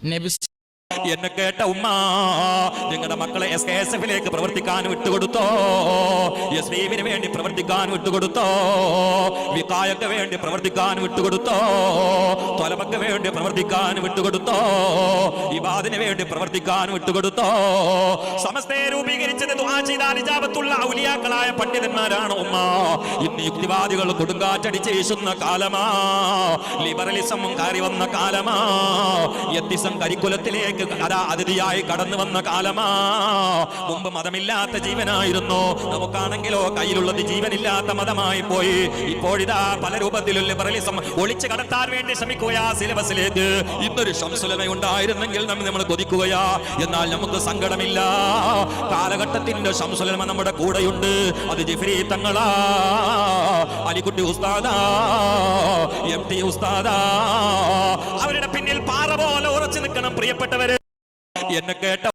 നബി എന്നെ കേട്ട ഉമ്മ, നിങ്ങളുടെ മക്കളെ SKSF-ലേക്ക് പ്രവർത്തിക്കാൻ വിട്ടുകൊടുത്തോ? SDV-ന് വേണ്ടി പ്രവർത്തിക്കാൻ വിട്ടുകൊടുത്തോ? വികായക്ക് വേണ്ടി പ്രവർത്തിക്കാൻ വിട്ടുകൊടുത്തോ? തൊലബക്ക് വേണ്ടി പ്രവർത്തിക്കാൻ വിട്ടുകൊടുത്തോ? ഇബാദിന് വേണ്ടി പ്രവർത്തിക്കാൻ വിട്ടുകൊടുത്തോ? സമസ്തയെ രൂപീകരിച്ചത് ദുആ ചെയ്താൽ ഇജാബത്തുള്ള ഔലിയാക്കളായ പണ്ഡിതന്മാരാണ് ഉമ്മ. ഇന്ന് യുക്തിവാദികൾ കൊടുങ്കാറ്റടിച്ച് വീശുന്ന കാലമാ, ലിബറലിസം കയറി വന്ന കാലമാ, എത്തിസം കരിക്കുലത്തിലേക്ക് അതിഥിയായി കടന്നു വന്ന കാലമാ. മുമ്പ് മതമില്ലാത്ത ജീവനായിരുന്നു, നമുക്കാണെങ്കിലോ കയ്യിലുള്ളത് ജീവനില്ലാത്ത മതമായി പോയി. ഇപ്പോഴിതാ പല രൂപത്തിലുള്ള ലിബറലിസം ഒളിച്ചു കടത്താൻ വേണ്ടി ശ്രമിക്കുകയാ സിലബസിലേക്ക്. ഇന്നൊരു ശംസുലമ ഉണ്ടായിരുന്നെങ്കിൽ നമ്മൾ കൊതിക്കുകയാ. എന്നാൽ നമുക്ക് സങ്കടമില്ല, കാലഘട്ടത്തിന്റെ ശംസുലമ നമ്മുടെ കൂടെയുണ്ട്. അത് ജിഫ്രി തങ്ങളാ, അലിക്കുട്ടി ഉസ്താദാ, MT ഉസ്താദാ. അവരുടെ പിന്നിൽ പാറ പോലെ ഉറച്ചു നിൽക്കണം പ്രിയപ്പെട്ടവരെ. എന്നെ കേട്ട